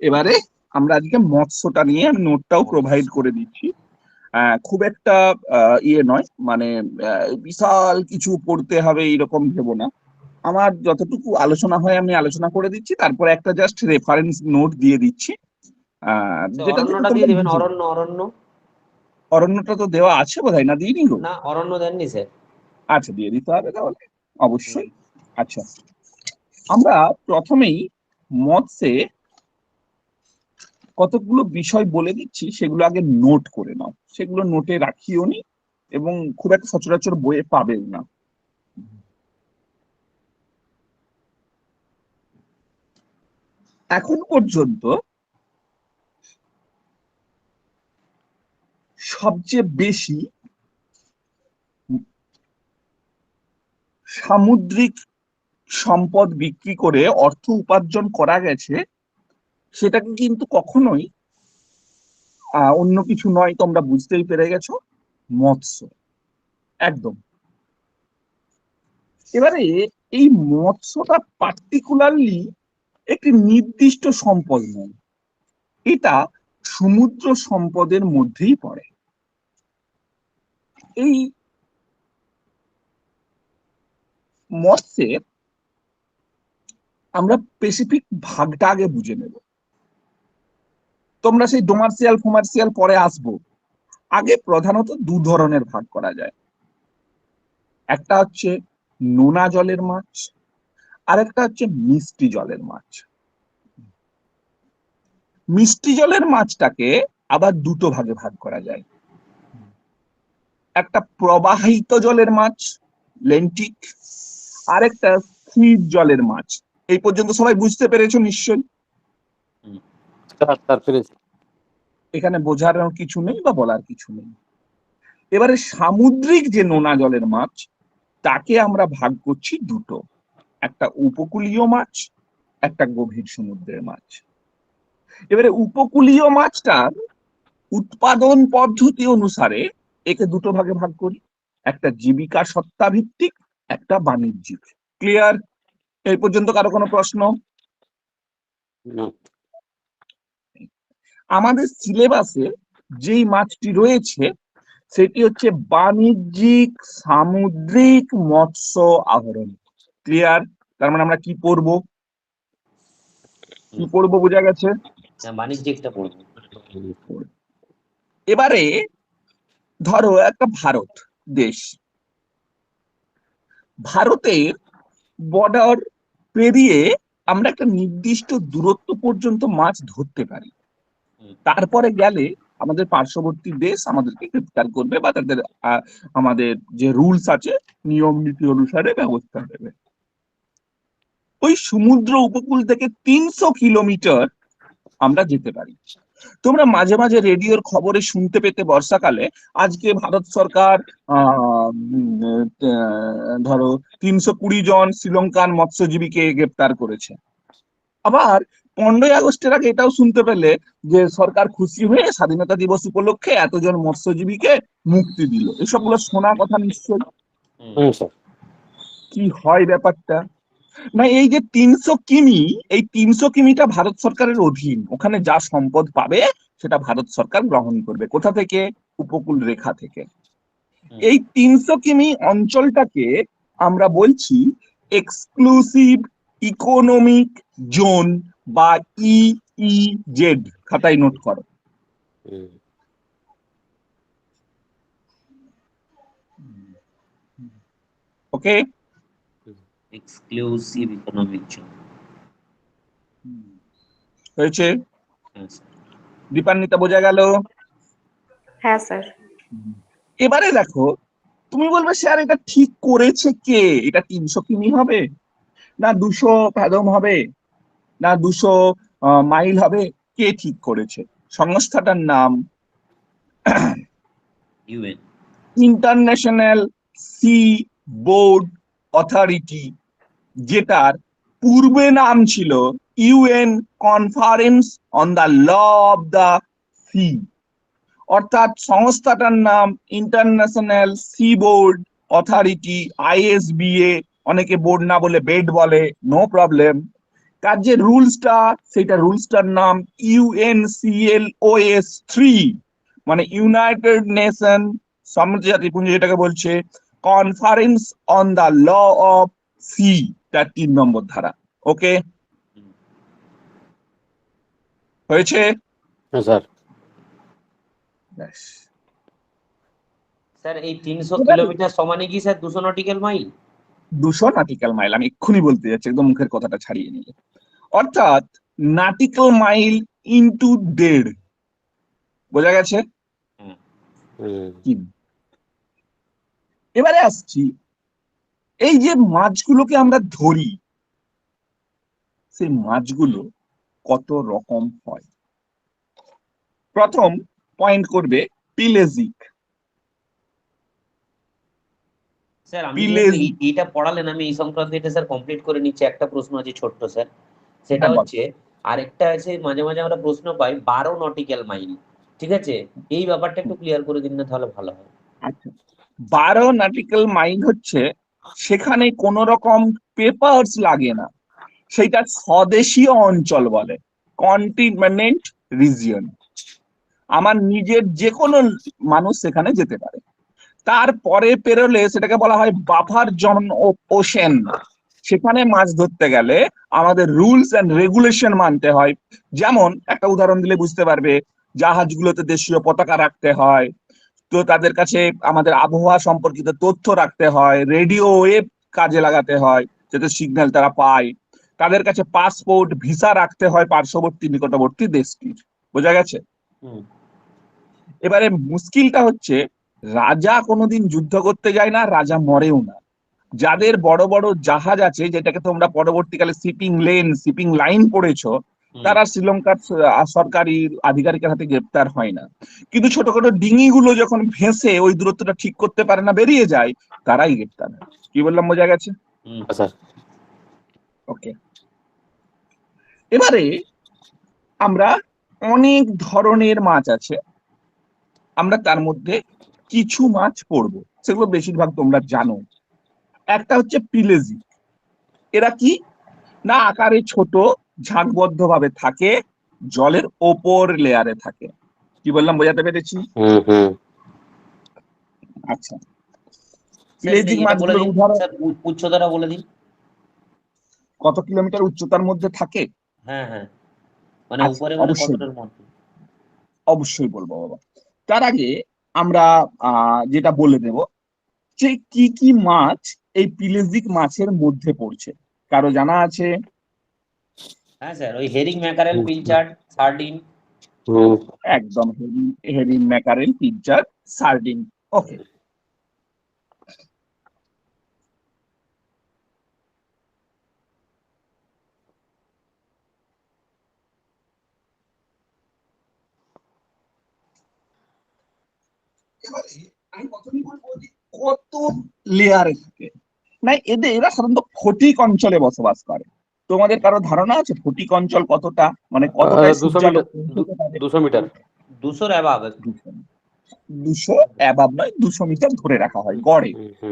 এবারে আমরা আজকে মৎস্যটা নিয়ে আমি নোটটাও প্রোভাইড করে দিচ্ছি। খুব একটা ইয়ে নয়, মানে বিশাল কিছু পড়তে হবে এরকম ভেবো না। আমার যতটুকু আলোচনা হয় আমি আলোচনা করে দিচ্ছি, তারপরে একটা জাস্ট রেফারেন্স নোট দিয়ে দিচ্ছি, যেটা থেকে অরণ্যটা তোমরা দিয়ে দিবেন, বুঝে। অরণ্য অরণ্য। অরণ্যটা তো দেওয়া আছে বোধহয়, না দিইনি গো? না, অরণ্য দেননি স্যার। আচ্ছা, দিয়ে দিতে হবে তাহলে, অবশ্যই। আচ্ছা, আমরা প্রথমেই মৎস্যে কতগুলো বিষয় বলে দিচ্ছি, সেগুলো আগে নোট করে নাও, সেগুলো নোটে রাখিও নি এবং খুব একটা সচরাচর বইয়ে পাবেও না। এখন পর্যন্ত সবচেয়ে বেশি সামুদ্রিক সম্পদ বিক্রি করে অর্থ উপার্জন করা গেছে, সেটাকে কিন্তু কখনোই অন্য কিছু নয়, তোমরা বুঝতেই পেরে গেছো, মৎস্য। একদম। এবারে এই মৎস্যটা পার্টিকুলারলি একটি নির্দিষ্ট সম্পদ নয়, এটা সমুদ্র সম্পদের মধ্যেই পড়ে। এই মৎস্যের আমরা স্পেসিফিক ভাগটা আগে বুঝে নেব। তোমরা সেই ডোমার্সিয়াল কমার্শিয়াল পরে আসবো, আগে প্রধানত দু ধরনের ভাগ করা যায়। একটা হচ্ছে নোনা জলের মাছ, আর একটা হচ্ছে মিষ্টি জলের মাছ। মিষ্টি জলের মাছটাকে আবার দুটো ভাগে ভাগ করা যায়। একটা প্রবাহিত জলের মাছ, লেন্টিক, আর একটা স্থির জলের মাছ। এই পর্যন্ত সবাই বুঝতে পেরেছো নিশ্চয়ই? এখানে বোঝার কিছু নেই বা বলার কিছু নেই। এবারে সামুদ্রিক যে নোনা জলের মাছ, তাকে আমরা ভাগ করছি দুটো, একটা উপকূলীয় মাছ, একটা গভীর সমুদ্রের মাছ। এবারে উপকূলীয় মাছটার উৎপাদন পদ্ধতি অনুসারে একে দুটো ভাগে ভাগ করি, একটা জীবিকা সত্তা ভিত্তিক, একটা বাণিজ্যিক। ক্লিয়ার? এই পর্যন্ত কারো কোনো প্রশ্ন? আমাদের সিলেবাসে যেই মাছটি রয়েছে সেটি হচ্ছে বাণিজ্যিক সামুদ্রিক মৎস্য আহরণ। ক্লিয়ার? তার মানে আমরা কি পড়বো, কি পড়বো বোঝা গেছে? বাণিজ্যিকটা পড়বো। এবারে ধরো একটা ভারত দেশ, ভারতের বর্ডার পেরিয়ে আমরা একটা নির্দিষ্ট দূরত্ব পর্যন্ত মাছ ধরতে পারি, তারপরে গেলে আমাদের পার্শ্ববর্তী দেশ আমাদেরকে গ্রেফতার করবে বা তাদের আমাদের যে রুলস আছে নিয়ম নীতি অনুসারে ব্যবস্থা নেবে। ওই সমুদ্র উপকূল থেকে 300 কিলোমিটার আমরা যেতে পারি। তোমরা মাঝে মাঝে রেডিওর খবরে শুনতে পেতে বর্ষাকালে আজকে ভারত সরকার ধরো 320 জন শ্রীলঙ্কান মৎস্যজীবীকে গ্রেপ্তার করেছে। আবার 15ই আগস্টের আগে এটাও শুনতে পেলে যে সরকার খুশি হয়ে স্বাধীনতা দিবস উপলক্ষে এতজন মৎস্যজীবীকে মুক্তি দিল। এসবগুলো শোনা কথা নিশ্চয়ই। কি হয় ব্যাপারটা? না, এই যে 300 কিমি, এই 300 কিমিটা ভারত সরকারের অধীন, ওখানে যা সম্পদ পাবে সেটা ভারত সরকার গ্রহণ করবে। কোথা থেকে? উপকূল রেখা থেকে। এই 300 কিমি অঞ্চলটাকে আমরা বলছি এক্সক্লুসিভ ইকোনমিক জোন বা ইইজেড। খাতায় নোট করো। ওকে, এক্সক্লুসিভ ইকোনমিক জোন হয়েছে? দীপান্বিতা বোঝা গেল? হ্যাঁ স্যার। এবারে দেখো, তুমি বলবে স্যার এটা ঠিক করেছে কে? এটা 300 কিমি হবে, না 200 ফ্যাদম হবে, না 200 মাইল হবে? কে ঠিক করেছে? সংস্থাটার নাম UN, international sea board authority, যেটার পূর্বে নাম ছিল UN conference on the law of the sea. অর্থাৎ সংস্থাটার নাম international sea board authority, ISBA. অনেকে বোর্ড না বলে বেড বলে, নো প্রবলেম। কার যে রুলসটা, সেটা রুলসটার নাম UNCLOS 3, মানে ইউনাইটেড নেশন সম্মিলিত জাতিপুঞ্জ, যেটাকে বলছে conference on the law of sea, তার 3 নম্বর ধারা। ওকে, হয়েছে? হ্যাঁ স্যার। ব্যাস। স্যার এই 300 কিলোমিটার সমানে কি স্যার 200 নটিক্যাল মাইল? 200 নাটিক্যাল মাইল, আমি এক্ষুনি বলতে যাচ্ছি, একদম মুখের কথাটা ছাড়িয়ে নিলে। অর্থাৎ নাটিক্যাল মাইল ইন্টু 1.5, বোঝা গেছে? কি? এবারে আসছি, এই যে মাছগুলোকে আমরা ধরি, সেই মাছগুলো কত রকম হয়। প্রথম পয়েন্ট করবে পিলেজিক। স্যার আমি যেহেতু এইটা পড়ালেন, আমি এই সংক্রান্ত এটা স্যার কমপ্লিট করে নিচ্ছি। একটা প্রশ্ন আছে ছোট্ট স্যার, সেটা হচ্ছে আরেকটা আছে, মাঝে মাঝে আমরা প্রশ্ন পাই 12 নটিক্যাল মাইল, ঠিক আছে? এই ব্যাপারটা একটু ক্লিয়ার করে দিন না, তাহলে ভালো হয়। আচ্ছা, 12 নটিক্যাল মাইল হচ্ছে সেখানে কোন রকম পেপারস লাগে না, সেটা স্বদেশীয় অঞ্চল বলে, কন্টিনেন্ট রিজিয়ন। আমার নিজের যে কোনো মানুষ সেখানে যেতে পারে। তারপরে পেরোলে সেটাকে বলা হয় বাফার জোন ওশেন। সেখানে মাছ ধরতে গেলে আমাদের রুলস এন্ড রেগুলেশন মানতে হয়। যেমন একটা উদাহরণ দিলে বুঝতে পারবে, জাহাজগুলোতে দেশীয় পতাকা রাখতে হয়, তো তাদের কাছে আমাদের আবহাওয়া সম্পর্কিত তথ্য রাখতে হয়, রেডিও ওয়েভ কাজে লাগাতে হয় যাতে সিগন্যাল তারা পায়, তাদের কাছে পাসপোর্ট ভিসা রাখতে হয় পার্শ্ববর্তী নিকটবর্তী দেশটির। বোঝা গেছে? এবারে মুশকিলটা হচ্ছে, রাজা কোনোদিন যুদ্ধ করতে যায় না, রাজা মরেও না। যাদের বড় বড় জাহাজ আছে, যেটাকে তোমরা পরবর্তীকালে শিপিং লাইন পড়েছো, তারা শ্রীলঙ্কার সরকারি আধিকারিকের হাতে গ্রেপ্তার হয় না। কিন্তু ছোটখাটো ডিঙিগুলো যখন ভেসে ওই দূরত্বটা ঠিক করতে পারে না, বেরিয়ে যায়, তারাই গ্রেপ্তার হয়। কি বললাম, বোঝা গেছে? ওকে, এবারে আমরা অনেক ধরনের মাছ আছে, আমরা তার মধ্যে কিছু মাছ পড়বো, সেগুলো বেশিরভাগ তোমরা জানো। একটা হচ্ছে পিলেজিক। এরা কি না, আকারে ছোট, ঝাঁকবদ্ধ ভাবে থাকে, জলের ওপর লেয়ারে থাকে। কি বললাম, বোঝাতে পেরেছি? আচ্ছা, পিলেজিক মাছগুলোর উদাহরণ। উচ্চতাটা বলে দিন, কত কিলোমিটার উচ্চতার মধ্যে থাকে? হ্যাঁ হ্যাঁ, মানে আচ্ছা, উপরে মানে অবশ্যই কতটার মধ্যে? অবশ্যই বলবো বাবা। তার আগে আমরা যেটা বলে দেব, যে কি কি মাছ এই পিলেজিক মাছের মধ্যে পড়ছে, কারো জানা আছে? হ্যাঁ স্যার, ওই হেরিং, ম্যাকারেল, পিলচার্ড, সার্ডিন। একদম, হেরিং, ম্যাকারেল, পিলচার্ড, সার্ডিন। ওকে, এবারে আমি প্রথমেই বলবো যে কত লেয়ারে থাকে। না, এরা সাধারণত ফটিক অঞ্চলে বসবাস করে। তোমাদের কারো ধারণা আছে ফটিক অঞ্চল কতটা, মানে কতটা 200 মিটার। 200 অ্যাবাভ। 200 অ্যাবাব নয়, 200 মিটার ধরে রাখা হয় গড়ে।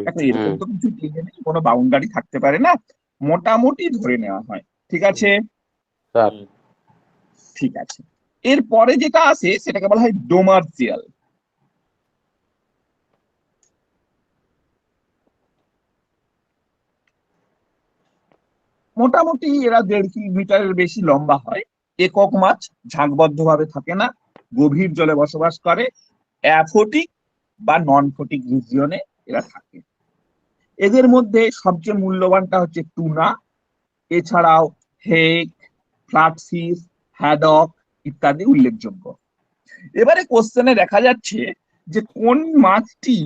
এখন এরকম তো কিছু নেই, কোনো বাউন্ডারি থাকতে পারে না, মোটামুটি ধরে নেওয়া হয়। ঠিক আছে? ঠিক আছে, এরপরে যেটা আছে সেটাকে বলা হয় ডোমার্সিয়াল। মোটামুটি এরা 1.5 কিলোমিটারের বেশি লম্বা হয়, একক মাছ, ঝাঁকবদ্ধ ভাবে থাকে না, গভীর জলে বসবাস করে, অ্যাফোটিক বা নন ফটিক রিজিয়নে এরা থাকে। এদের মধ্যে সবচেয়ে মূল্যবানটা হচ্ছে টুনা, এছাড়াও হেক, ফ্ল্যাটফিশ, হ্যাডক ইত্যাদি উল্লেখযোগ্য। এবারে কোশ্চেনে দেখা যাচ্ছে যে কোন মাছটি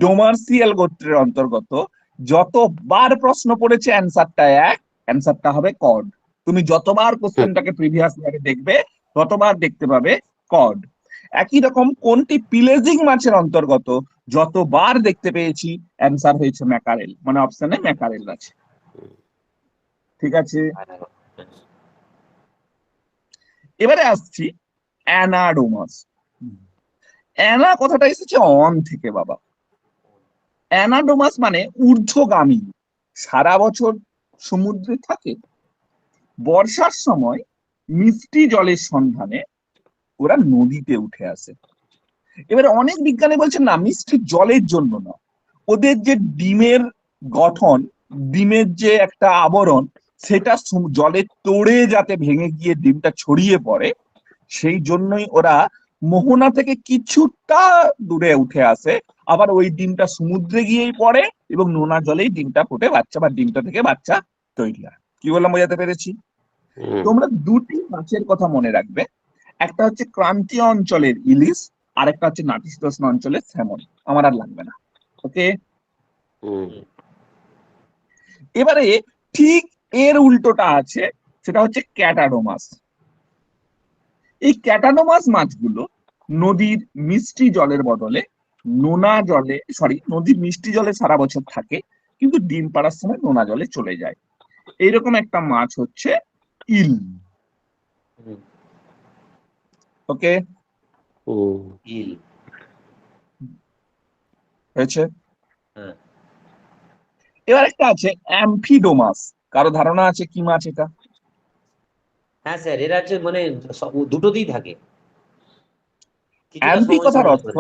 ডোমার্সিয়াল গোত্রের অন্তর্গত। যতবার প্রশ্ন পড়েছে অ্যান্সারটা এক, অ্যান্সারটা হবে কড। তুমি যতবার কোশ্চেনটাকে প্রিভিয়াস ইয়ারে দেখবে, ততবার দেখতে পাবে কড। একই রকম কোনটি পিলেজিং মাছের অন্তর্গত, যতবার দেখতে পেয়েছি অ্যান্সার হয়েছে ম্যাকারেল, মানে অপশনে ম্যাকারেল আছে। ঠিক আছে, এবারে আসছি অ্যানাডোমাস। অ্যানা কথাটা এসেছে অন থেকে বাবা। অ্যানাডোমাস মানে ঊর্ধ্বগামী, সারা বছর সমুদ্রে থাকে, বর্ষার সময় মিষ্টি জলের সন্ধানে ওরা নদীতে উঠে আসে। এবারে অনেক বিজ্ঞানী বলছেন না, মিষ্টি জলের জন্য না, ওদের যে ডিমের গঠন, ডিমের যে একটা আবরণ, সেটা জলে তোড়ে যাতে ভেঙে গিয়ে ডিমটা ছড়িয়ে পড়ে, সেই জন্যই ওরা মোহনা থেকে কিছুটা দূরে উঠে আসে, আবার ওই ডিমটা সমুদ্রে গিয়েই পড়ে এবং নোনা জলেই ডিমটা ফুটে বাচ্চা বা ডিমটা থেকে বাচ্চা তৈরি হয়। কি বললাম, বোঝাতে পেরেছি? তোমরা দুটি মাছের কথা মনে রাখবে, একটা হচ্ছে ক্রান্তীয় অঞ্চলের ইলিশ, আর একটা হচ্ছে নাতিশীতোষ্ণ অঞ্চলের স্যামন। আমার আর লাগবে না, ওকে? এবারে ঠিক এর উল্টোটা আছে, সেটা হচ্ছে ক্যাটাডোমাস। এই ক্যাটাডোমাস মাছগুলো নদীর মিষ্টি জলের বদলে নোনা জলে, নদীর মিষ্টি জলে সারা বছর থাকে, কিন্তু ডিম পাড়ার সময় নোনা জলে চলে যায়। এইরকম একটা মাছ হচ্ছে ইল। ওকে, ইল হয়েছে। এবার একটা আছে অ্যাম্ফিডোমাস। কারো ধারণা আছে কি মাছ এটা? হ্যাঁ স্যার, এরা হচ্ছে মানে দুটোতেই থাকে। অ্যাম্ফি কথার অর্থ,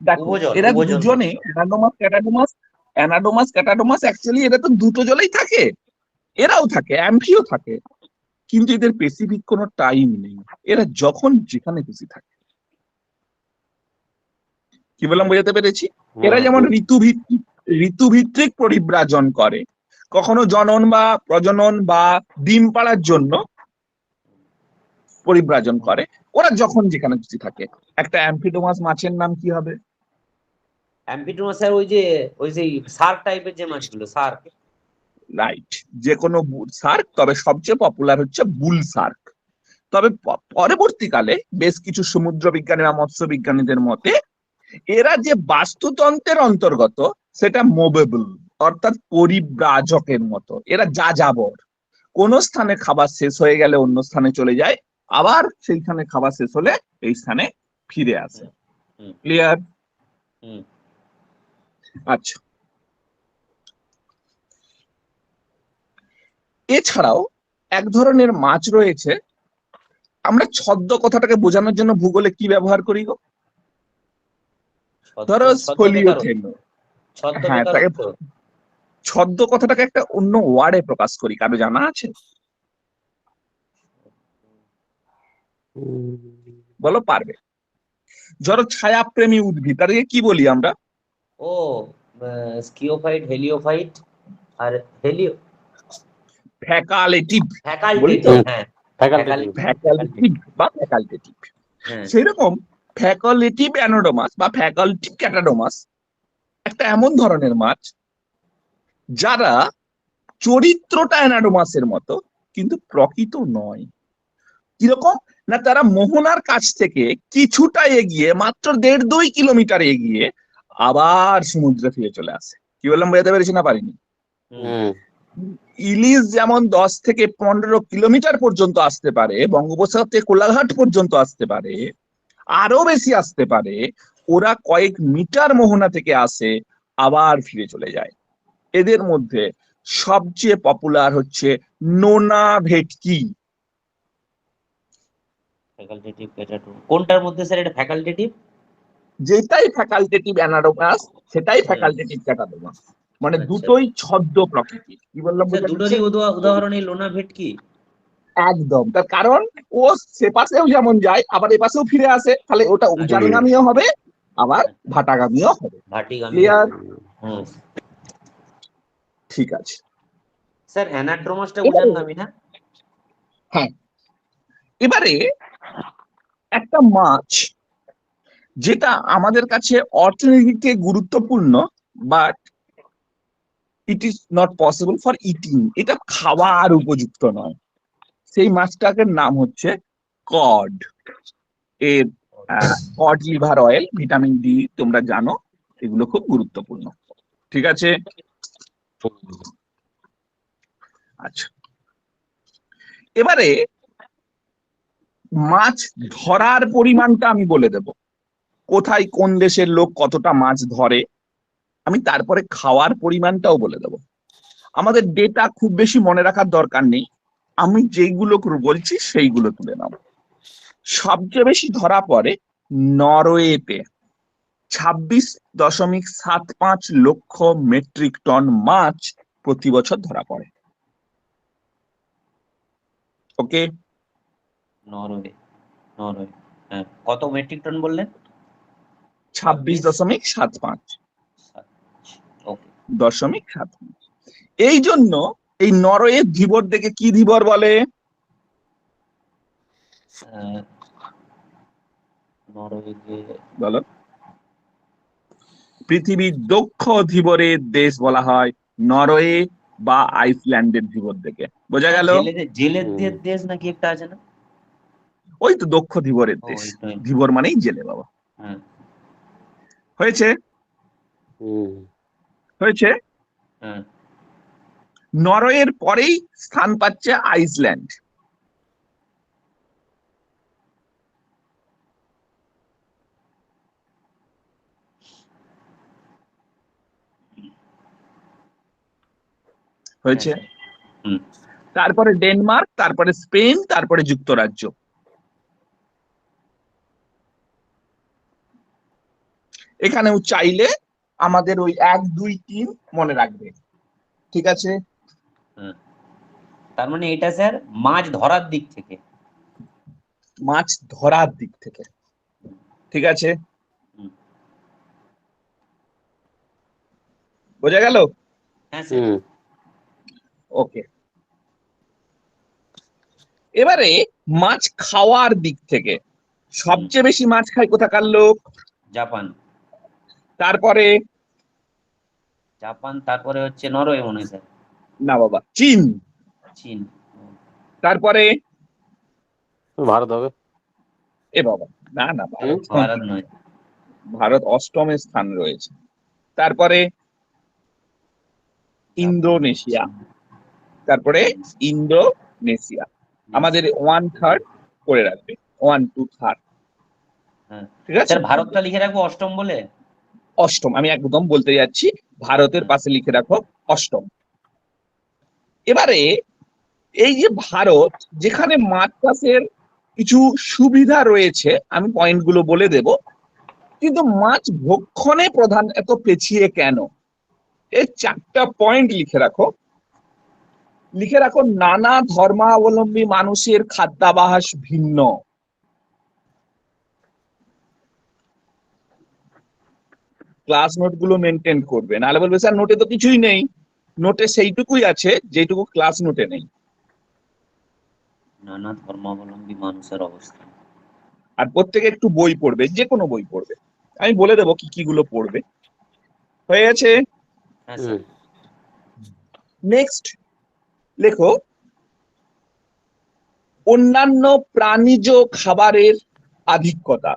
দেখো এরা দুজনে অ্যানাডোমাস ক্যাটাডোমাস অ্যাকচুয়ালি এরা তো দুটো জলেই থাকে, এরাও থাকে, অ্যাম্ফিও থাকে, কিন্তু এদের স্পেসিফিক কোনো টাইম নেই, এরা যখন যেখানে খুশি থাকে। কি বললাম, বোঝাতে পেরেছি? এরা যেমন ঋতুভিত্তিক পরিব্রাজন করে, কখনো জনন বা প্রজনন বা ডিম পাড়ার জন্য পরিব্রাজন করে, ওরা যখন যেখানে খুশি থাকে। একটা অ্যাম্ফিডোমাস মাছের নাম কি হবে? অ্যাম্ফিডোমাস স্যার ওই যে শার্ক টাইপের যে মাছগুলো, শার্ক। রাইট, যে কোনো শার্ক, তবে সবচেয়ে পপুলার হচ্ছে বুল শার্ক। তবে পরবর্তীকালে বেশ কিছু সমুদ্র বিজ্ঞানী বা মৎস্য বিজ্ঞানীদের মতে এরা যে বাস্তুতন্ত্রের অন্তর্গত সেটা মুভেবল, অর্থাৎ পরিব্রাজকের মতো। এরা যাযাবর, কোন স্থানে খাবার শেষ হয়ে গেলে অন্য স্থানে চলে যায়, আবার সেইখানে খাবার শেষ হলে এই স্থানে ফিরে আসে। ক্লিয়ার? আচ্ছা, এছাড়াও এক ধরনের মাছ রয়েছে, আমরা ছদ্ম কথাটাকে বোঝানোর জন্য ভূগোলে কি ব্যবহার করি গো? ধরো স্পোলিওথেনো। হ্যাঁ, তাকে ছদ্ম কথাটাকে একটা অন্য ওয়ার্ডে প্রকাশ করি, কারো জানা আছে? বলো, পারবে? ধরো ছায়াপ্রেমী উদ্ভিদ, তাদেরকে কি বলি আমরা? ও স্কিওফাইট, হেলিওফাইট আর ফ্যাকাল্টেটিভ। সেরকম ফ্যাকাল্টেটিভ অ্যানাডোমাস বা ফ্যাকাল্টেটিভ ক্যাটাডোমাস একটা এমন ধরনের মাছ যারা চরিত্রটা অ্যানাডোমাসের মতো কিন্তু প্রকৃত নয়। কিরকম না, তারা মোহনার কাছ থেকে কিছুটা এগিয়ে, মাত্র 1.5-2 কিলোমিটার এগিয়ে আবার সমুদ্রে ফিরে চলে আসে। কি বললাম, বোঝাতে পেরেছি না পারিনি? ইলিশ যেমন 10 থেকে 15 কিলোমিটার পর্যন্ত আসতে পারে, বঙ্গোপসাগর থেকে কোলাঘাট পর্যন্ত আসতে পারে, আরো বেশি আসতে পারে, ওরা কয়েক মিটার মোহনা থেকে আসে আবার ফিরে চলে যায়। এদের মধ্যে সবচেয়ে পপুলার হচ্ছে নোনা ভেটকি। কোনটার মধ্যে স্যার এটা ফ্যাকাল্টেটিভ? যেটাই ফ্যাকাল্টেটিভ অ্যানাডোমাস সেটাই ফ্যাকাল্টেটিভ ক্যাটাডোমাস, মানে দুটোই ছদ্ম প্রকৃতির। কি বললাম, দুটোরই উদাহরণ এই লোনা ভেটকি। একদম, তার কারণ ও সে পাশেও যেমন যায় আবার এ পাশেও ফিরে আসে, তাহলে ওটা উজানগামীও হবে আবার ভাটাগামীও হবে। ক্লিয়ার? ঠিক আছে স্যার, অ্যানাড্রোমাসটা উজানগামী না? হ্যাঁ। এবারে একটা মাছ যেটা আমাদের কাছে অর্থনীতিতে গুরুত্বপূর্ণ, but it is not possible for eating, এটা খাওয়ার উপযুক্ত নয়, সেই মাছটাকে নাম হচ্ছে কড। এর cod liver oil, vitamin D তোমরা জানো, এগুলো খুব গুরুত্বপূর্ণ। ঠিক আছে? আচ্ছা, এবারে মাছ ধরার পরিমাণটা আমি বলে দেব, কোথায় কোন দেশের লোক কতটা মাছ ধরে, আমি তারপরে খাওয়ার পরিমাণটাও বলে দেব। আমাদের ডেটা খুব বেশি মনে রাখার দরকার নেই, আমি যেইগুলো বলছি সেইগুলো তুলে নাও। সবচেয়ে বেশি ধরা পড়ে নরওয়েতে, 26.75 লক্ষ মেট্রিক টন মাছ প্রতি বছর ধরা পড়ে। ওকে, নরওয়ে, নরওয়ে, হ্যাঁ, কত মেট্রিক টন বললেন? 26.75 ওকে, 0.75। এই জন্য এই নরওয়ে ধীবর দেখে কি ধীবর বলে? নরওয়েকে বলো। পৃথিবীর দক্ষ ধীবরের দেশ বলা হয় নরওয়ে বা আইসল্যান্ডের ধীবর দেখে। বোঝা গেল? জেলেদের দেশ নাকি একটা আছে না? ওই তো দক্ষ ধীবরের ও, দেশ। ওইটাই। ধীবর মানেই জেলে বাবা। হ্যাঁ, হয়েছে হয়েছে। হ্যাঁ, নরওয়ের পরেই স্থান পাচ্ছে আইসল্যান্ড। হয়েছে। হ্যাঁ, হুম, তারপরে ডেনমার্ক, তারপরে স্পেন, তারপরে যুক্তরাজ্য। এখানেও চাইলে আমাদের ওই 1, 2, 3 মনে রাখবে। ঠিক আছে? হ্যাঁ। তার মানে এটা স্যার মাছ ধরার দিক থেকে। মাছ ধরার দিক থেকে। ঠিক আছে, হুম, বোঝা গেল? হ্যাঁ স্যার। ওকে, এবারে মাছ খাওয়ার দিক থেকে সবচেয়ে বেশি মাছ খায় কোথাকার লোক? জাপান, তারপরে? জাপান, তারপরে হচ্ছে নরওয়ে মনে হয় স্যার। না বাবা, চীন। চীন। তারপরে? ভারত হবে। এ বাবা, না না, ভারত ভারত নয়। ভারত অষ্টমে স্থান রয়েছে। তারপরে ইন্দোনেশিয়া। তারপরে ইন্দোনেশিয়া। আমাদের 1/3 করে রাখবে, 1, 2, 3। হ্যাঁ ঠিক আছে, স্যার, ভারতটা লিখে রাখবো অষ্টম বলে। অষ্টম। আমি একদম বলতে যাচ্ছি, ভারতের পাশে লিখে রাখো অষ্টম। এবারে এই যে ভারত, যেখানে মাছ চাষের কিছু সুবিধা রয়েছে, আমি পয়েন্টগুলো বলে দেব, কিন্তু মাছ ভক্ষণে প্রধান এত পেছিয়ে কেন? এই 4টা পয়েন্ট লিখে রাখো। লিখে রাখো, নানা ধর্মাবলম্বী মানুষের খাদ্যাভ্যাস ভিন্ন। ক্লাস নোট গুলো মেনটেন করবে, নাহলে বলবে স্যার নোটে তো কিছুই নেই। নোটে সেইটুকুই আছে যেটুকু ক্লাস নোটে নেই। নানা ধর্মাবলম্বী মানুষের অবস্থা। আর প্রত্যেকে একটু বই পড়বে, যে কোনো বই পড়বে। আমি বলে দেবো কি কি গুলো পড়বে। হয়ে গেছে? হ্যাঁ স্যার। নেক্সট লেখো, অন্যান্য প্রাণীজ খাবারের আধিক্যতা।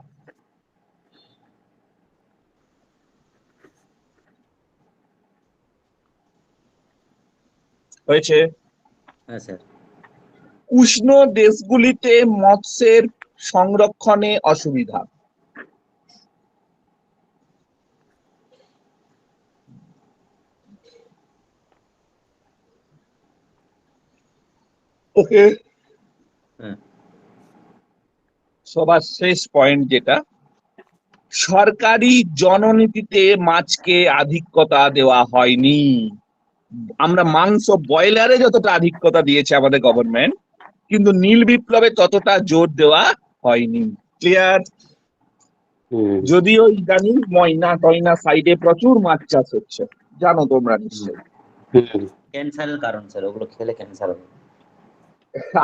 হয়েছে? হ্যাঁ স্যার। উষ্ণ দেশগুলিতে মৎস্যের সংরক্ষণে অসুবিধা। ওকে, হ্যাঁ, সবার শেষ পয়েন্ট যেটা, সরকারি জননীতিতে মাছকে আধিক্যতা দেওয়া হয়নি। আমরা মাংস ব্রয়লারে যতটা আধিক্যতা দিয়েছে আমাদের গভর্নমেন্ট, কিন্তু নীল বিপ্লবে ততটা জোর দেওয়া হয়নি। ক্লিয়ার? যদিও ইদানিং ময়না টয়না সাইডে প্রচুর মাছ চাষ হচ্ছে, জানো তোমরা নিশ্চয়ই। ক্যান্সারের কারণ স্যার, ওগুলো খেলে ক্যান্সার হবে।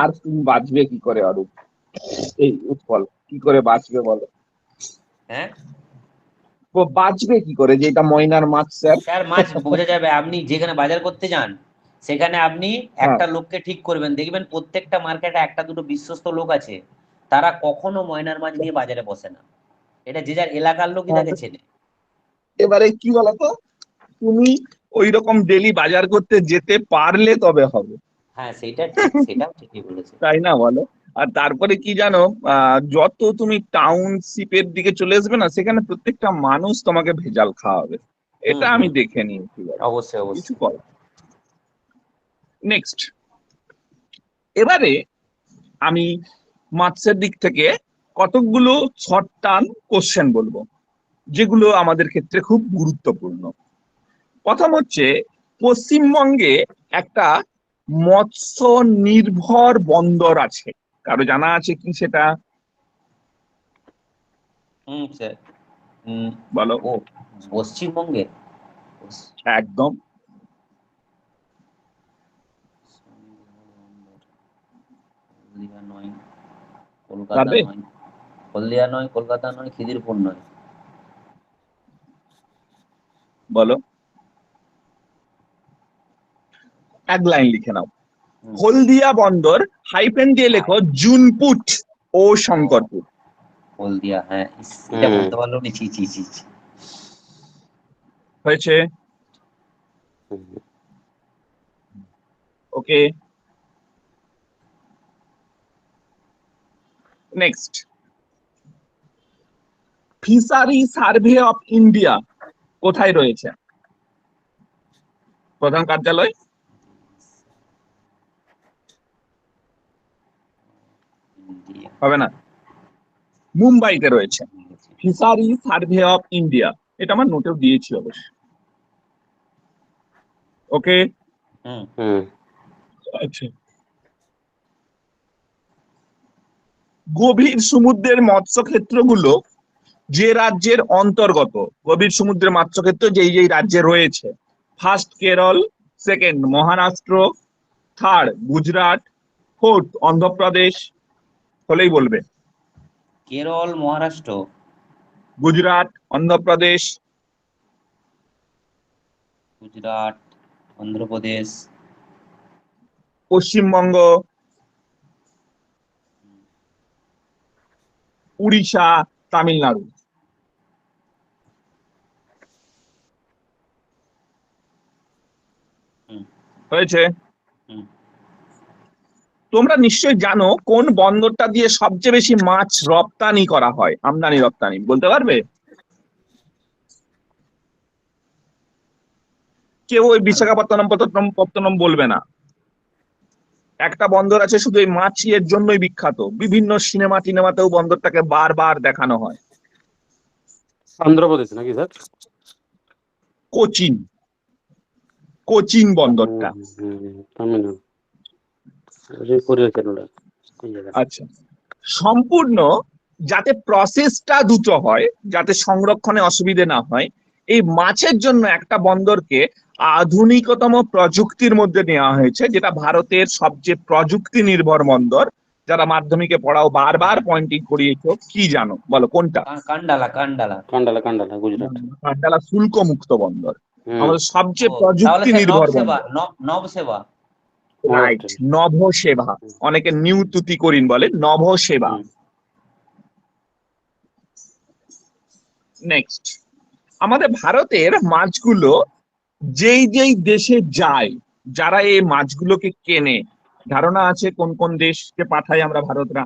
আর তুমি বাঁচবে কি করে অরূপ? এই উৎপল কি করে বাঁচবে বলো? হ্যাঁ ও বাঁচবে কি করে, যে এটা ময়নার মাছ স্যার? স্যার, মাছ বোঝা যাবে। আপনি যেখানে বাজার করতে যান, সেখানে আপনি হ্যাঁ, একটা লোককে ঠিক করবেন, দেখবেন প্রত্যেকটা মার্কেটে একটা দুটো বিশ্বস্ত লোক আছে, তারা কখনো ময়নার মাছ নিয়ে বাজারে বসে না। এটা যে যার এলাকার লোকই তাকে চেনে। এবারে কি বলতো, তুমি ওই রকম ডেলি বাজার করতে যেতে পারলে তবে হবে। হ্যাঁ, সেটা ঠিক, সেটাও ঠিকই বলেছে। তাই না বলো? আর তারপরে কি জানো, যত তুমি টাউনশিপের দিকে চলে আসবে না, সেখানে প্রত্যেকটা মানুষ তোমাকে ভেজাল খাওয়াবে। এটা আমি দেখে নিয়েছি, অবশ্যই কিছু অবশ্যই। করার। নেক্সট, এবারে আমি মার্কসের দিক থেকে কতকগুলো শর্ট টার্ম কোশ্চেন বলবো, যেগুলো আমাদের ক্ষেত্রে খুব গুরুত্বপূর্ণ। প্রথম হচ্ছে, পশ্চিমবঙ্গে একটা মৎস্য নির্ভর বন্দর আছে, কারো জানা আছে কি সেটা? স্যার বলো। ও পশ্চিমবঙ্গে একদম। হলদিয়া নয়, কলকাতা পারবে? নয়, হলদিয়া নয়, কলকাতা নয়, খিদিরপুর নয়। বলো, এক লাইন লিখে নাও। হুম। হলদিয়া বন্দর, হাইফেন দিয়ে লেখো জুনপুট ও শঙ্করপুর। হলদিয়া, হ্যাঁ, এটা বলতে পারলো নি। ছি ছি ছি ছি। হয়েছে? Okay, next. Fishery survey of India কোথায় রয়েছে? প্রধান কার্যালয়? ইন্ডিয়া। হবে না, মুম্বাইতে রয়েছে ফিশারি সার্ভে অফ ইন্ডিয়া। এটা আমার নোটেও দিয়েছি অবশ্য। ওকে, আচ্ছা। গভীর সমুদ্রের মৎস্যক্ষেত্রগুলো যে রাজ্যের অন্তর্গত, গভীর সমুদ্রের মৎস্যক্ষেত্র যেই যেই রাজ্যে রয়েছে, first Kerala, second Maharashtra, third Gujarat, fourth Andhra Pradesh, হলেই বলবে। কেরল, মহারাষ্ট্র, গুজরাট, অন্ধ্রপ্রদেশ, গুজরাট, অন্ধ্রপ্রদেশ, পশ্চিমবঙ্গ, উড়িষ্যা, তামিলনাড়ু। হয়েছে? তোমরা নিশ্চয়ই জানো কোন বন্দরটা দিয়ে সবচেয়ে বেশি মাছ রপ্তানি করা হয়, আমদানি রপ্তানি, বলতে পারবে? কেউ ওই বিশাখাপত্তনম বলবে না। একটা বন্দর আছে শুধু এই মাছের জন্যই বিখ্যাত, বিভিন্ন সিনেমাতেও বন্দরটাকে বারবার দেখানো হয়। অন্ধ্রপ্রদেশ নাকি স্যার? কোচিন, কোচিন বন্দরটা। তামিলনাড়ু। আচ্ছা, সম্পূর্ণ যাতে প্রসেসটা দ্রুত হয়, যাতে সংরক্ষণে অসুবিধে না হয়, এই মাছের জন্য একটা বন্দরকে আধুনিকতম প্রযুক্তির মধ্যে নেওয়া হয়েছে, যেটা ভারতের সবচেয়ে প্রযুক্তি নির্ভর বন্দর। যারা মাধ্যমিকে পড়াও বারবার পয়েন্টিং করিয়েছো, কি জানো? বলো কোনটা? কান্ডালা, কান্ডালা, কান্ডালা, কান্ডালা, গুজরাট। কান্ডালা শুল্ক মুক্ত বন্দর, আমাদের ও, সবচেয়ে তাহলে প্রযুক্তি স্যার নির্ভর নবসেবা, বন্দর। নবসেবা। রাইট, নভসেবা, অনেকে নিউ তুতিকোরিন বলে, নভসেবা। নেক্সট, আমাদের ভারতের মাছগুলো যেই যেই দেশে যায়, যারা এই মাছগুলোকে কেনে, ধারণা আছে কোন কোন দেশকে পাঠাই আমরা ভারতরা?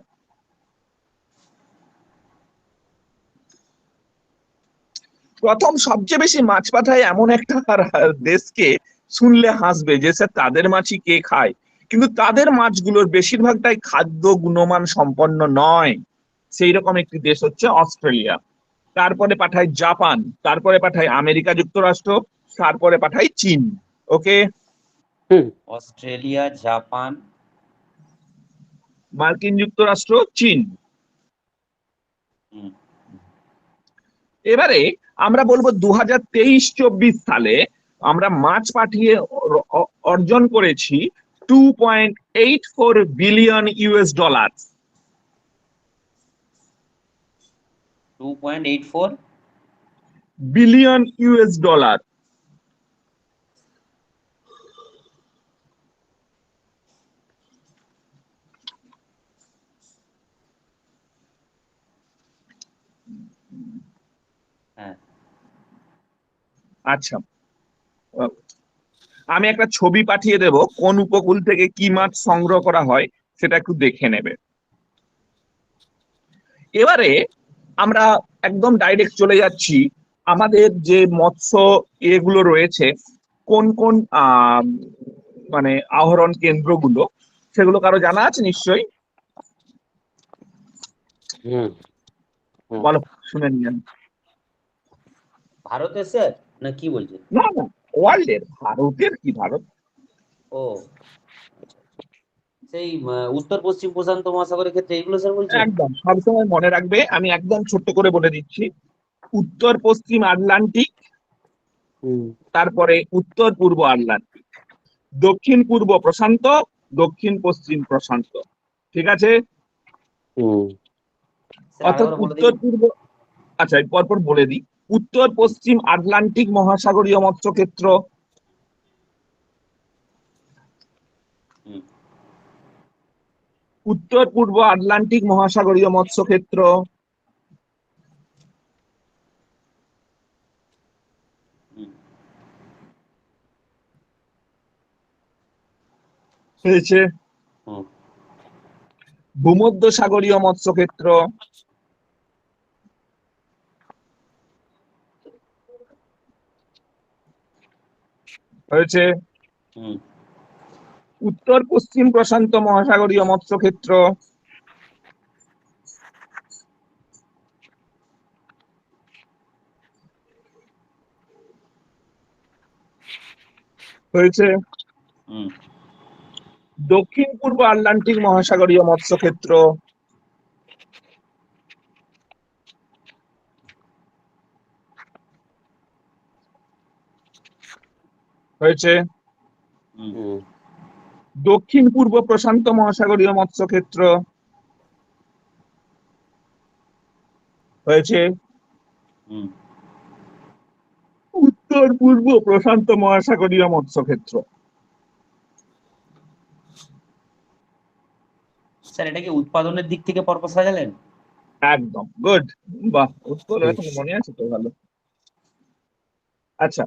প্রথম সবচেয়ে বেশি মাছ পাঠায় এমন একটা দেশকে শুনলে হাসবে যে স্যার তাদের মাছই কে খায়, কিন্তু তাদের মাছগুলোর বেশিরভাগটাই খাদ্য গুণমান সম্পন্ন নয়। সেই রকম একটি দেশ হচ্ছে অস্ট্রেলিয়া, তারপরে পাঠায় জাপান, তারপরে পাঠায় আমেরিকা যুক্তরাষ্ট্র, তারপরে পাঠায় চীন। ওকে, অস্ট্রেলিয়া, জাপান, মার্কিন যুক্তরাষ্ট্র, চীন। এবারে আমরা বলবো 2023-24 সালে আমরা মাছ পাঠিয়ে অর্জন করেছি 2.84 billion US dollar. 2.84 billion US dollar. আচ্ছা, আমি একটা ছবি পাঠিয়ে দেব, কোন উপকূল থেকে কি মাছ সংগ্রহ করা হয় সেটা একটু দেখে নেবে। এবারে আমরা একদম ডাইরেক্ট চলে যাচ্ছি আমাদের যে মৎস্য এগুলো রয়েছে, কোন কোন মানে আহরণ কেন্দ্রগুলো, সেগুলো কারো জানা আছে নিশ্চয়ই? হুম হুম। বলো, শুনে নিন। ভারতের স্যার না কি বলছেন? না না, ওয়ার্ল্ডের, ভারতের কি, ভারত। ও সেই উত্তর পশ্চিম প্রশান্ত মহাসাগরের ক্ষেত্রে এগুলো স্যার বলছেন? একদম সবসময় মনে রাখবে, আমি একদম ছোট্ট করে বলে দিচ্ছি। উত্তর পশ্চিম আটলান্টিক, হুম তারপরে উত্তর পূর্ব আটলান্টিক, দক্ষিণ পূর্ব প্রশান্ত, দক্ষিণ পশ্চিম প্রশান্ত। ঠিক আছে? হুম স্যার অর্থাৎ আরেকবার বলে দিন। উত্তর পূর্ব, আচ্ছা আমি পরপর বলে দিই। উত্তর পশ্চিম আটলান্টিক মহাসাগরীয় মৎস্যক্ষেত্র, হুম উত্তর পূর্ব আটলান্টিক মহাসাগরীয় মৎস্যক্ষেত্র, হুম হয়েছে হুম ভূমধ্যসাগরীয় মৎস্যক্ষেত্র, হয়েছে হুম উত্তর পশ্চিম প্রশান্ত মহাসাগরীয় মৎস্যক্ষেত্র, হয়েছে হুম দক্ষিণ পূর্ব আটলান্টিক মহাসাগরীয় মৎস্যক্ষেত্র, হয়েছে হুম হুম দক্ষিণ পূর্ব প্রশান্ত মহাসাগরীয় মৎস্যক্ষেত্র, হয়েছে হুম উত্তর পূর্ব প্রশান্ত মহাসাগরীয় মৎস্যক্ষেত্র। স্যার এটা কি উৎপাদনের দিক থেকে পরপর সাজালেন? একদম গুড। বাহ, উত্তর এখন মনে আছে তো, ভালো। আচ্ছা,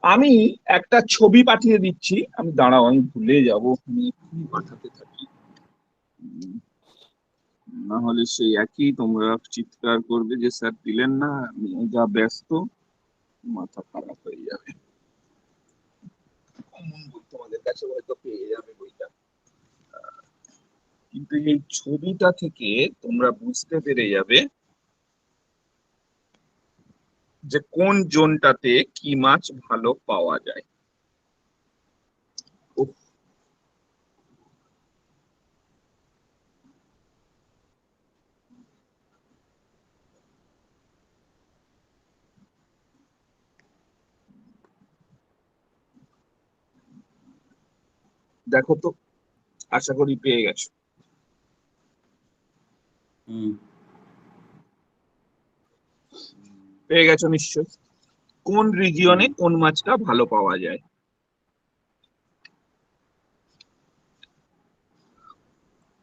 আমি একটা ছবি পাঠিয়ে দিচ্ছি, আমি দাঁড়াও, আমি ভুলে যাবো, আমি এক্ষুনি পাঠাতে থাকি। না হলে সেই একই তোমরা চিৎকার করবে যে স্যার দিলেন না, আমি যা ব্যস্ত, মাথা খারাপ হয়ে যাবে। কমন বই তোমাদের কাছে হয়তো পেয়ে যাবে বইটা, কিন্তু এই ছবিটা থেকে তোমরা বুঝতে পেরে যাবে যে কোন জোনটাতে কি মাছ ভালো পাওয়া যায়। উফ, দেখো তো, আশা করি পেয়ে গেছো। হুম পেয়ে গেছো নিশ্চয়। কোন রিজিয়নে হুম কোন মাছটা ভালো পাওয়া যায়?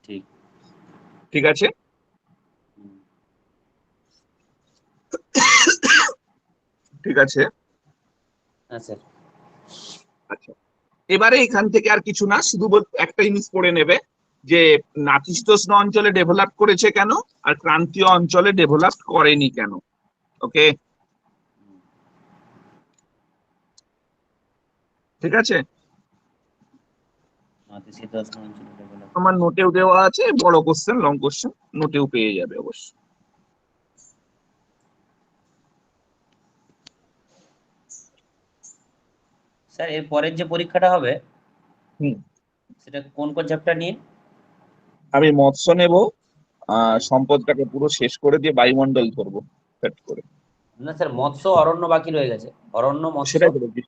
ঠিক। ঠিক আছে, হুম ঠিক আছে। হ্যাঁ স্যার। আচ্ছা, এবারে এখান থেকে আর কিছু না, শুধু একটা জিনিস পড়ে নেবে যে নাতিশীতোষ্ণ অঞ্চলে ডেভেলপ করেছে কেন, আর ক্রান্তীয় অঞ্চলে ডেভেলপ করেনি কেন। ওকে, ঠিক আছে। নাতিশীতোষ্ণ অঞ্চলে ডেভেলপ। আমার নোটেও দেওয়া আছে, বড় কোশ্চেন, লং কোশ্চেন, নোটেও পেয়ে যাবে অবশ্য। স্যার এর পরের যে পরীক্ষাটা হবে হুম, সেটা কোন কোন চ্যাপ্টার নিয়ে? আমি মৎস্য নেব, হ্যাঁ। সম্পদটাকে পুরো শেষ করে দিয়ে বায়ুমণ্ডল ধরবো সেট করে। না স্যার, মৎস্য অরণ্য বাকি রয়ে গেছে। অরণ্য মৎস্য সেটাই করেছি,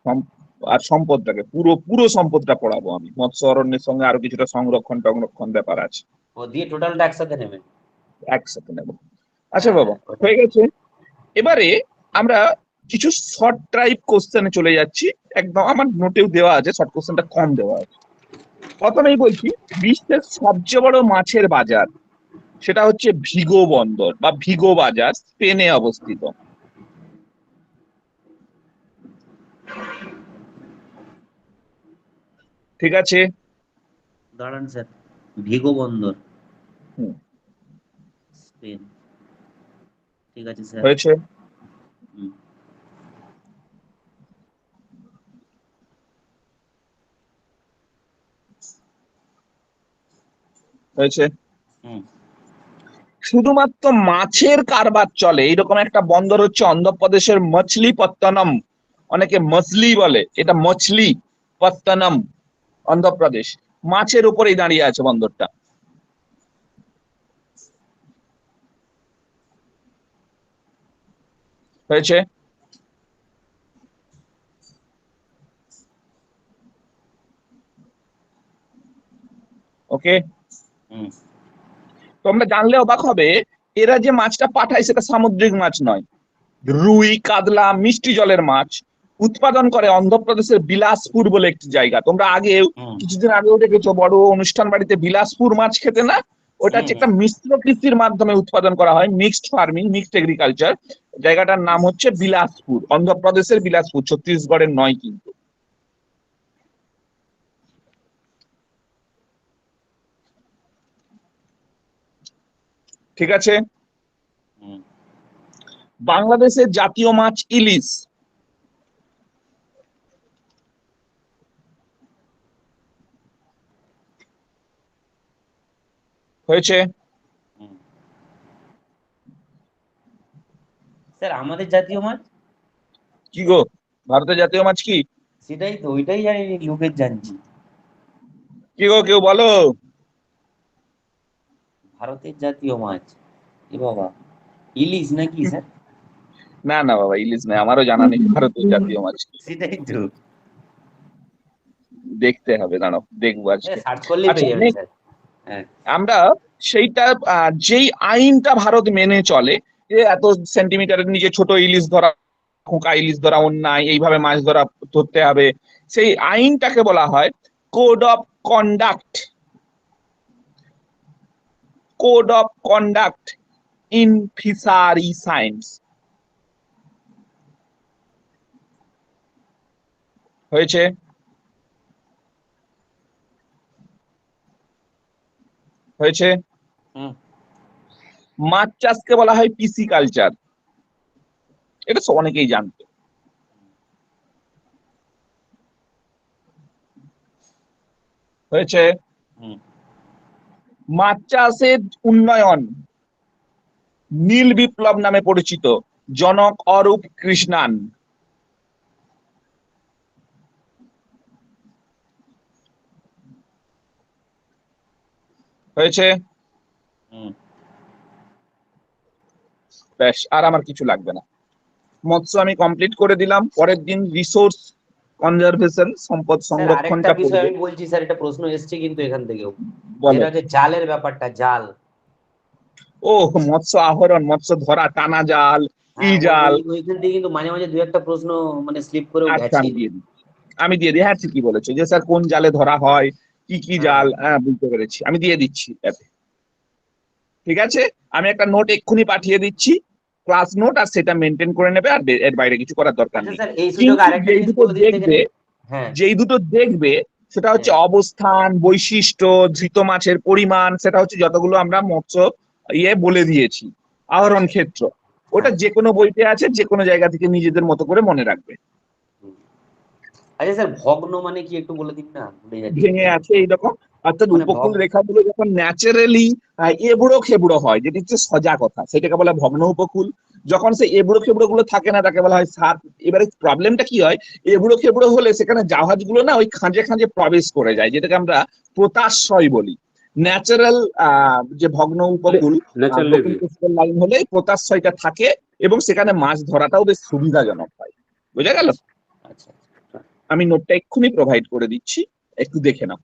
আর সম্পদটাকে পুরো পুরো সম্পদটা পড়াবো আমি, মৎস্য অরণ্যের সঙ্গে আরো কিছুটা সংরক্ষণ টংরক্ষণ ব্যাপার আছে। ও দিয়ে টোটালটা একসাথে নেবেন? একসাথে নেব। আচ্ছা হ্যাঁ বাবা, হ্যাঁ ওটা। হয়ে গেছে। এবারে আমরা কিছু শর্ট টাইপ কোশ্চেনে চলে যাচ্ছি। একদম আমার নোটেও দেওয়া আছে, শর্ট কোশ্চেনটা কম দেওয়া আছে। প্রথমেই বলছি, বিশ্বের সবচেয়ে বড় মাছের বাজার, সেটা হচ্ছে ভিগো বন্দর বা ভিগো বাজার, স্পেনে অবস্থিত। ঠিক আছে। দাঁড়ান স্যার, ভিগো বন্দর, হুম, স্পেন। ঠিক আছে স্যার। হয়েছে হুম হয়েছে। হুম। শুধুমাত্র মাছের কারবার চলে এইরকম একটা বন্দর হচ্ছে অন্ধ্রপ্রদেশের মছলিপত্তনম, অনেকে মছলি বলে, এটা মছলিপত্তনম, অন্ধ্রপ্রদেশ। মাছের উপরেই দাঁড়িয়ে আছে বন্দরটা। হয়েছে। ওকে, হুম। তোমরা জানলে অবাক হবে, এরা যে মাছটা পাঠায় সেটা সামুদ্রিক মাছ নয়, রুই কাতলা মিষ্টি জলের মাছ উৎপাদন করে অন্ধ্রপ্রদেশের বিলাসপুর বলে একটি জায়গা। তোমরা আগেও হুম। কিছুদিন আগেও দেখেছো বড় অনুষ্ঠান বাড়িতে বিলাসপুর মাছ খেতে না? ওটা হচ্ছে একটা মিশ্র কৃষির মাধ্যমে উৎপাদন করা হয়, মিক্সড ফার্মিং, মিক্সড এগ্রিকালচার। জায়গাটার নাম হচ্ছে বিলাসপুর, অন্ধ্রপ্রদেশের বিলাসপুর, ছত্তিশগড়ের নয় কিন্তু। ঠিক আছে। হুম। বাংলাদেশের জাতীয় মাছ ইলিশ। হয়েছে। হুম। স্যার আমাদের জাতীয় মাছ? কি গো, ভারতের জাতীয় মাছ কি? সেটাই তো, ওইটাই জানি, লোকের জানছি। কি গো, কেউ বলো। ভারতের জাতীয় মাছ, এ বাবা, ইলিশ নাকি স্যার? না না বাবা, ইলিশ নয়, আমারও জানা নেই ভারতের জাতীয় মাছ কি। সেটাই তো, দেখতে হবে, দাঁড়াও দেখবো আজকে। সার্চ করলেই আচ্ছা, পেয়ে যাবেন স্যার। হ্যাঁ। আমরা সেইটা যেই আইনটা ভারত মেনে চলে, যে এত সেন্টিমিটারের নিচে ছোট ইলিশ ধরা, খোকা ইলিশ ধরা অন্যায়, এইভাবে মাছ ধরা ধরতে হবে, সেই আইনটাকে বলা হয় code of conduct. Code of conduct in fishery science. হয়েছে। হয়েছে। হুম। মাছ চাষকে বলা হয় পিসি কালচার, এটা তো অনেকেই জানতো। হয়েছে। হুম। মাছ চাষের উন্নয়ন নীল বিপ্লব নামে পরিচিত, জনক অরূপ কৃষ্ণান। হয়েছে। হুম। ব্যাস, আর আমার কিছু লাগবে না। মৎস্য আমি কমপ্লিট করে দিলাম। পরের দিন রিসোর্স কনজারভেশন, সম্পদ স্যার আরেকটা সংরক্ষণটা বিষয় পড়বে। আমি বলছি স্যার, এটা প্রশ্ন এসছে কিন্তু এখান থেকেও, বলো। যেটা হচ্ছে জালের ব্যাপারটা, জাল। ও, মৎস্য আহরণ, মৎস্য ধরা, টানা জাল, ই হ্যাঁ, জাল। ওইখান থেকে কিন্তু মাঝে মাঝে দু একটা প্রশ্ন মানে স্লিপ করেও আচ্ছা, গেছে। আমি দিয়ে দিই, আমি দিয়ে দিই। হ্যাঁ, ঠিকই বলেছো যে স্যার কোন জালে ধরা হয়, কি কি হ্যাঁ, জাল, হ্যাঁ। হ্যাঁ বুঝতে পেরেছি, আমি দিয়ে দিচ্ছি এতে। ঠিক আছে, আমি একটা নোট এক্ষুনি পাঠিয়ে দিচ্ছি, ক্লাস নোট, আর সেটা মেনটেন করে নেবে, আর এর বাইরে কিছু করার দরকার আচ্ছা নেই। স্যার, এই সুযোগে কিন্তু আরেকটা জিনিস বলে দিন দেখে নিন। হ্যাঁ। যেই দুটো দেখবে সেটা হচ্ছে হ্যাঁ। অবস্থান, বৈশিষ্ট্য, ধৃত মাছের পরিমাণ, সেটা হচ্ছে যতগুলো আমরা মৎস্য বলে দিয়েছি, আহরণ আচ্ছা। ক্ষেত্র। ওটা হ্যাঁ। যে কোনো বইতে আছে, যে কোনো জায়গা থেকে নিজেদের মতো করে মনে রাখবে। হুম। আচ্ছা স্যার, ভগ্ন মানে কি একটু বলে দিন না, ভুলে যাচ্ছি। ভেঙে আছে এইরকম, অর্থাৎ মানে উপকূল রেখাগুলো যখন ন্যাচারালি এবড়ো খেবড়ো হয়, যেটি হচ্ছে সোজা কথা, সেটাকে বলা হয় ভগ্ন উপকূল। যখন সে এবড়ো খেবড়ো গুলো থাকে না, তাকে বলা হয় সাপ। এবারে প্রবলেমটা কি হয়, এবড়ো খেবড়ো হলে সেখানে জাহাজগুলো না ওই খাঁজে খাঁজে প্রবেশ করে যায়, যেটাকে আমরা পোতাশ্রয় বলি। ন্যাচারাল যে ভগ্ন উপকূল, ন্যাচারাল দক্ষিণ কোস্টাল লাইন হলে পোতাশ্রয়টা থাকে, এবং সেখানে মাছ ধরাটাও বেশ সুবিধাজনক হয়। বোঝা গেল? আচ্ছা। আমি নোটটা এক্ষুনি প্রোভাইড করে দিচ্ছি, একটু দেখে নাও।